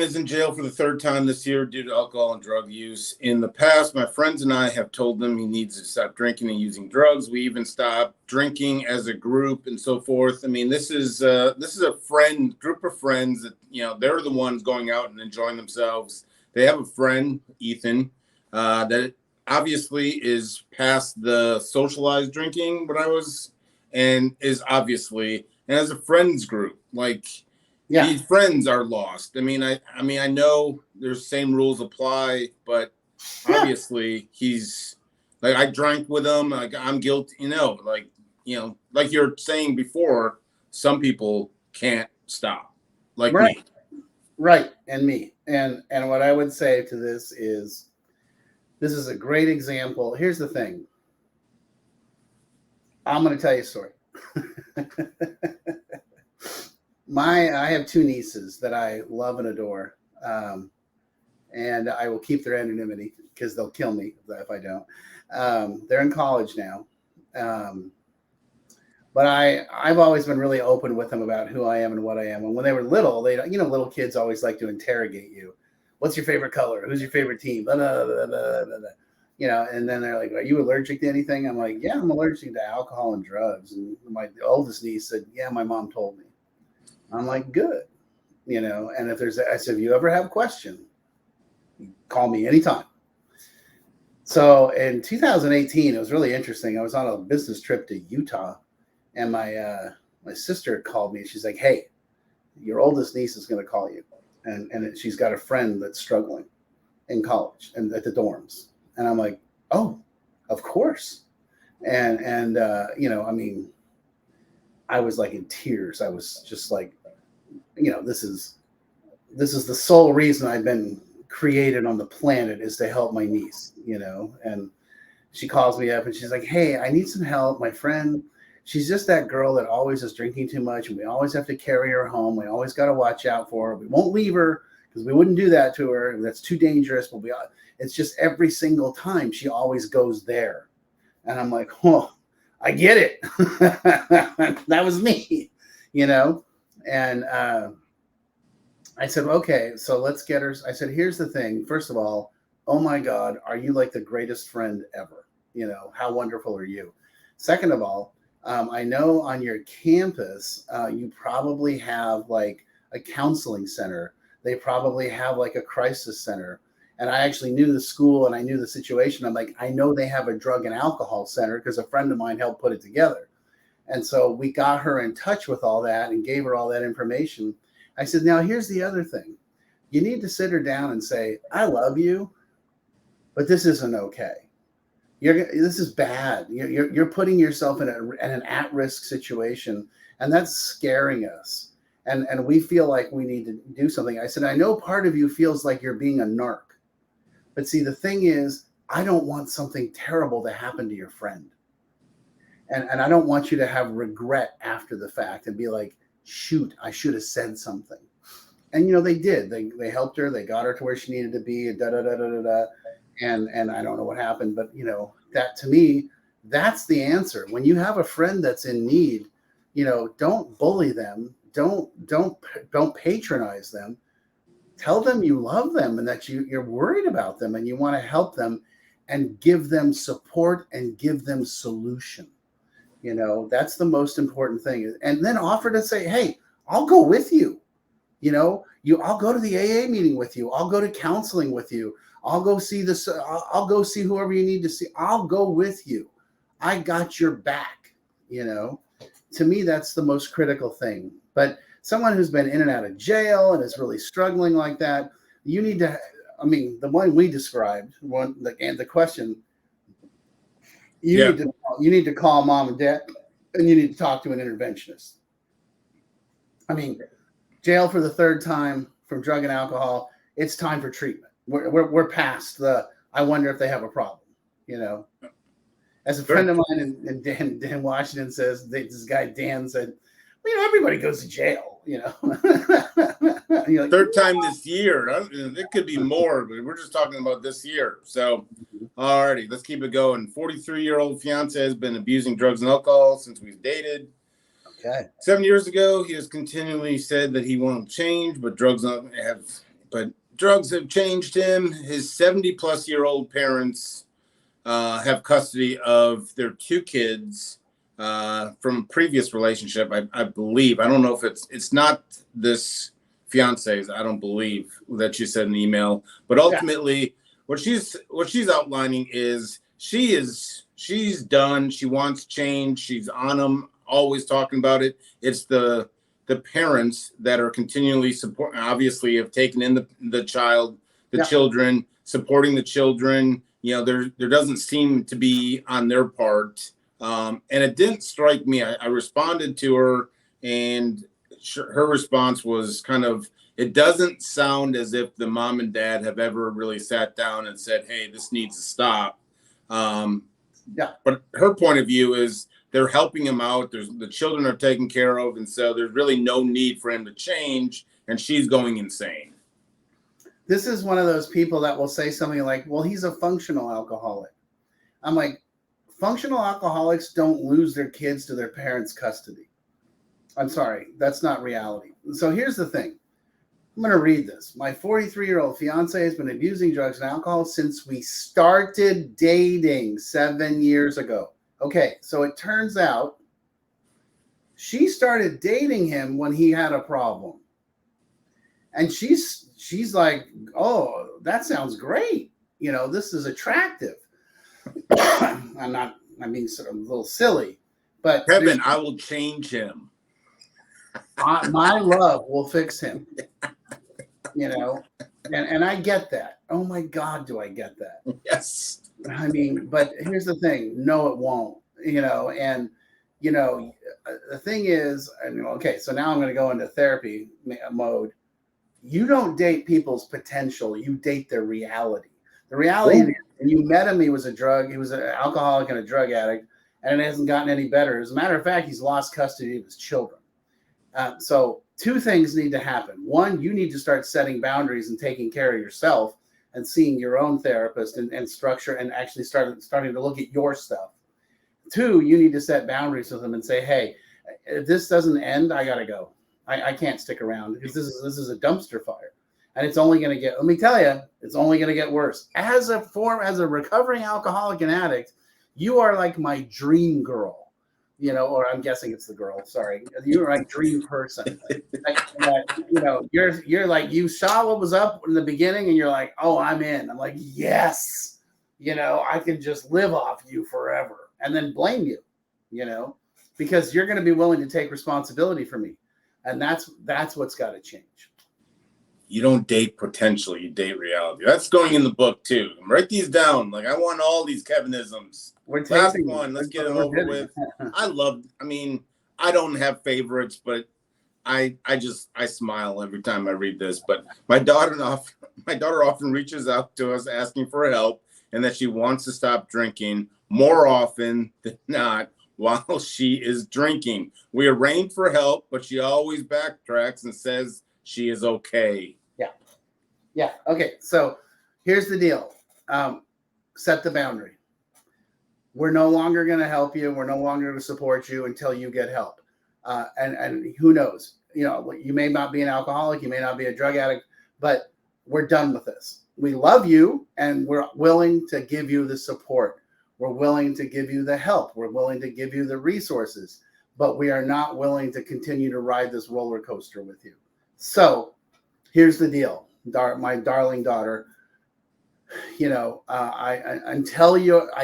is in jail for the third time this year due to alcohol and drug use. In the past, my friends and I have told him he needs to stop drinking and using drugs. We even stopped drinking as a group and so forth. I mean, this is a group of friends that, they're the ones going out and enjoying themselves. They have a friend, Ethan, that obviously is past the socialized drinking, and is obviously, and as a friends group, like. Yeah. These friends are lost. I mean, I know there's same rules apply, but obviously he's like, I drank with him. Like, I'm guilty, like you're saying before, some people can't stop, like right. me. Right. And me. And what I would say to this is a great example. Here's the thing. I'm going to tell you a story. I have two nieces that I love and adore, and I will keep their anonymity because they'll kill me if I don't. They're in college now, but I've always been really open with them about who I am and what I am. And when they were little, little kids always like to interrogate you. What's your favorite color? Who's your favorite team? Blah, blah, blah, blah, blah, blah. And then they're like, "Are you allergic to anything?" I'm like, "Yeah, I'm allergic to alcohol and drugs." And my oldest niece said, "Yeah, my mom told me." I'm like, good, and if I said, if you ever have a question, call me anytime. So in 2018, it was really interesting. I was on a business trip to Utah, and my sister called me. She's like, "Hey, your oldest niece is going to call you. And she's got a friend that's struggling in college and at the dorms." And I'm like, "Oh, of course." And I mean, I was like in tears. I was just like, this is the sole reason I've been created on the planet is to help my niece, and she calls me up and she's like, "Hey, I need some help. My friend, she's just that girl that always is drinking too much and we always have to carry her home. We always got to watch out for her. We won't leave her because we wouldn't do that to her. That's too dangerous. But it's just every single time she always goes there." And I'm like, "Oh, I get it." That was me, And I said, "Okay, so let's get her." I said, "Here's the thing. First of all, oh my God, are you like the greatest friend ever? How wonderful are you? Second of all, I know on your campus, you probably have like a counseling center. They probably have like a crisis center." And I actually knew the school and I knew the situation. I'm like, I know they have a drug and alcohol center because a friend of mine helped put it together. And so we got her in touch with all that and gave her all that information. I said, "Now here's the other thing. You need to sit her down and say, I love you, but this isn't okay. This is bad. You're putting yourself in an at-risk situation, and that's scaring us. And we feel like we need to do something." I said, "I know part of you feels like you're being a narc. But see, the thing is, I don't want something terrible to happen to your friend. And I don't want you to have regret after the fact and be like, shoot, I should have said something." And, they did. They helped her. They got her to where she needed to be, and da-da-da-da-da-da. And I don't know what happened. But, that to me, that's the answer. When you have a friend that's in need, don't bully them. Don't patronize them. Tell them you love them and that you're worried about them and you want to help them and give them support and give them solution. That's the most important thing. And then offer to say, "Hey, I'll go with you. I'll go to the AA meeting with you. I'll go to counseling with you. I'll go see this. I'll go see whoever you need to see. I'll go with you. I got your back." To me, that's the most critical thing. But someone who's been in and out of jail and is really struggling like that, you need to, the one we described, the question, you need to call mom and dad and you need to talk to an interventionist. Jail for the third time from drug and alcohol, it's time for treatment. We're past the, I wonder if they have a problem, As a friend of mine in Dan Washington says, this guy Dan said, everybody goes to jail, Like, third time this year. It could be more, but we're just talking about this year. So, alrighty, let's keep it going. 43-year-old fiance has been abusing drugs and alcohol since we've dated. Okay. 7 years ago, he has continually said that he won't change, but drugs have but drugs have changed him. His 70-plus-year-old parents have custody of their 2 kids from a previous relationship, I believe. I don't know if it's not this fiance's, I don't believe, that you said in the email. But ultimately, what she's outlining is she's done. She wants change. She's on him, always talking about it. It's the parents that are continually obviously have taken in the children, supporting the children. There doesn't seem to be on their part. And it didn't strike me. I responded to her, and her response was kind of, it doesn't sound as if the mom and dad have ever really sat down and said, hey, this needs to stop. But her point of view is they're helping him out. The children are taken care of. And so there's really no need for him to change. And she's going insane. This is one of those people that will say something like, well, he's a functional alcoholic. I'm like, functional alcoholics don't lose their kids to their parents' custody. I'm sorry, that's not reality. So here's the thing. I'm going to read this. My 43-year-old fiance has been abusing drugs and alcohol since we started dating 7 years ago. Okay, so it turns out she started dating him when he had a problem. And she's like, oh, that sounds great. This is attractive. I'm being sort of a little silly, but Kevin, I will change him. My love will fix him. And I get that. Oh my God, do I get that? Yes. I mean, but here's the thing. No, it won't, and the thing is, okay, so now I'm going to go into therapy mode. You don't date people's potential. You date their reality. The reality is, when you met him, he was an alcoholic and a drug addict, and it hasn't gotten any better. As a matter of fact, he's lost custody of his children. So 2 things need to happen. 1, you need to start setting boundaries and taking care of yourself and seeing your own therapist and structure and actually starting to look at your stuff. 2, you need to set boundaries with them and say, hey, if this doesn't end, I got to go. I can't stick around because this is a dumpster fire. And it's only going to get, let me tell you, it's only going to get worse. As a recovering alcoholic and addict, you are like my dream girl, or I'm guessing it's the girl. Sorry. You're my dream person. You're like, you saw what was up in the beginning and you're like, oh, I'm in. I'm like, yes, I can just live off you forever and then blame you, because you're going to be willing to take responsibility for me. And that's what's got to change. You don't date potential, you date reality. That's going in the book too. Write these down. Like, I want all these Kevinisms. Last one, let's get it over with. I don't have favorites, but I smile every time I read this. But my daughter often reaches out to us asking for help, and that she wants to stop drinking more often than not while she is drinking. We arrange for help, but she always backtracks and says she is okay. Yeah. Okay. So here's the deal. Set the boundary. We're no longer going to help you. We're no longer going to support you until you get help. And who knows? You may not be an alcoholic. You may not be a drug addict, but we're done with this. We love you, and we're willing to give you the support. We're willing to give you the help. We're willing to give you the resources, but we are not willing to continue to ride this roller coaster with you. So here's the deal. My darling daughter, I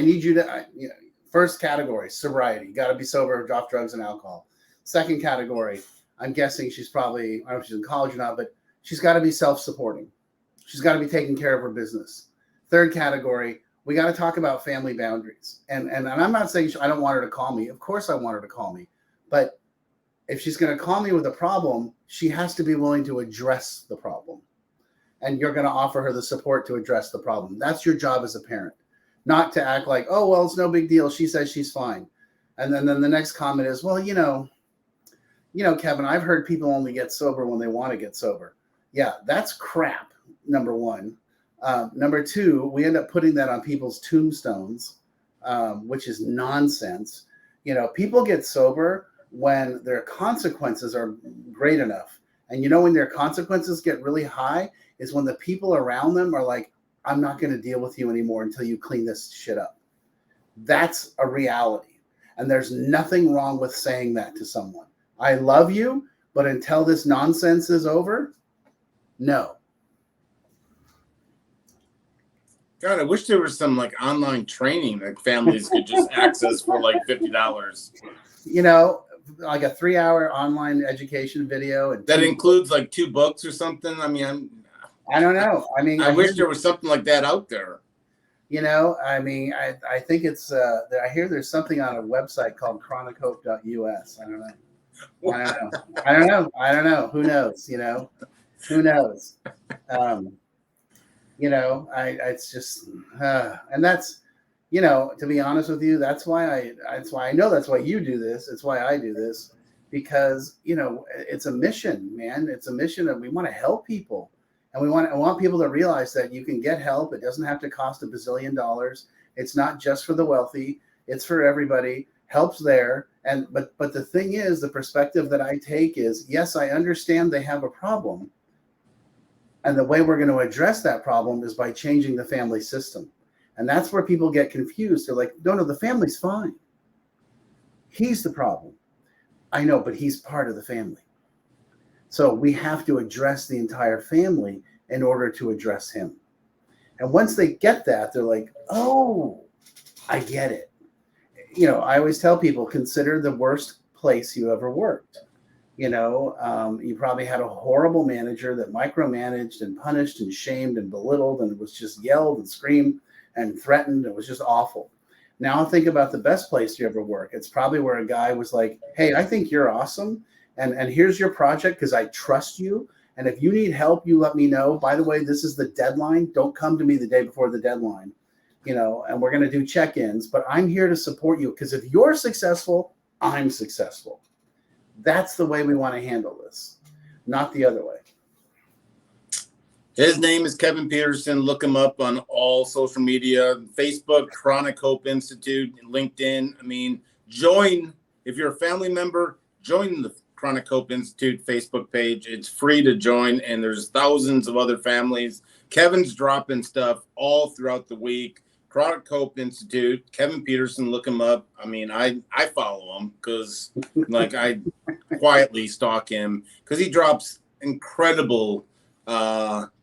need you to, first category, sobriety. You got to be sober, off drugs and alcohol. Second category, I'm guessing she's probably, I don't know if she's in college or not, but she's got to be self-supporting. She's got to be taking care of her business. Third category, we got to talk about family boundaries. And I'm not saying I don't want her to call me. Of course I want her to call me. But if she's going to call me with a problem, she has to be willing to address the problem. And you're going to offer her the support to address the problem. That's your job as a parent. Not to act like, oh, well, it's no big deal. She says she's fine. And then the next comment is, well, Kevin, I've heard people only get sober when they want to get sober. Yeah, that's crap, number one. Number two, we end up putting that on people's tombstones, which is nonsense. People get sober when their consequences are great enough. And when their consequences get really high, is when the people around them are like, I'm not going to deal with you anymore until you clean this shit up. That's a reality. And there's nothing wrong with saying that to someone. I love you, but until this nonsense is over, no. God, I wish there was some like online training that families could just access for like $50. You know, like a 3-hour online education video. And that includes like 2 books or something. I mean, I don't know. I mean, I wish there was something like that out there. You know, I mean, I think it's, I hear there's something on a website called chronichope.us. I don't know. I don't know. Who knows? You know, who knows? You know, it's just, and that's, you know, to be honest with you, that's why I know that's why you do this. It's why I do this, because, you know, it's a mission, man. It's a mission that we want to help people. And I want people to realize that you can get help. It doesn't have to cost $1 bazillion. It's not just for the wealthy. It's for everybody. Help's there. And but the thing is, the perspective that I take is, yes, I understand they have a problem. And the way we're going to address that problem is by changing the family system. And that's where people get confused. They're like, no, the family's fine. He's the problem. I know, but he's part of the family. So we have to address the entire family in order to address him. And once they get that, they're like, oh, I get it. You know, I always tell people, consider the worst place you ever worked. You know, you probably had a horrible manager that micromanaged and punished and shamed and belittled and was just yelled and screamed and threatened. It was just awful. Now think about the best place you ever work. It's probably where a guy was like, hey, I think you're awesome. And here's your project because I trust you. And if you need help, you let me know. By the way, this is the deadline. Don't come to me the day before the deadline, you know, and we're going to do check-ins. But I'm here to support you because if you're successful, I'm successful. That's the way we want to handle this, not the other way. His name is Kevin Petersen. Look him up on all social media, Facebook, Chronic Hope Institute, LinkedIn. I mean, join, if you're a family member, join the Chronic Hope Institute Facebook page. It's free to join, and there's thousands of other families. Kevin's dropping stuff all throughout the week. Chronic Hope Institute, Kevin Petersen, look him up. I mean, I follow him because, like, I quietly stalk him because he drops incredible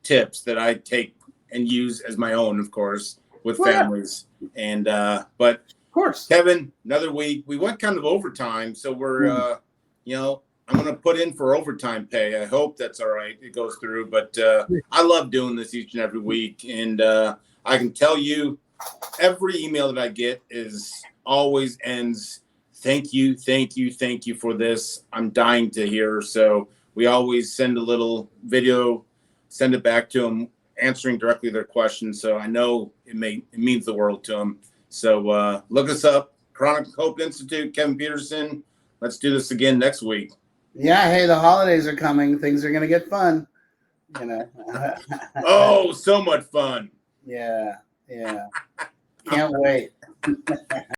tips that I take and use as my own, of course, with families. And but of course, Kevin, another week. We went kind of overtime, so we're you know, I'm going to put in for overtime pay. I hope that's all right. It goes through, but I love doing this each and every week, and I can tell you, every email that I get is always ends, thank you for this. I'm dying to hear. So we always send a little video, send it back to them, answering directly their questions. So I know it means the world to them. So look us up, Chronic Hope Institute, Kevin Petersen. Let's do this again next week. Yeah. Hey, the holidays are coming. Things are going to get fun. You know. Oh, so much fun. Yeah. Can't wait.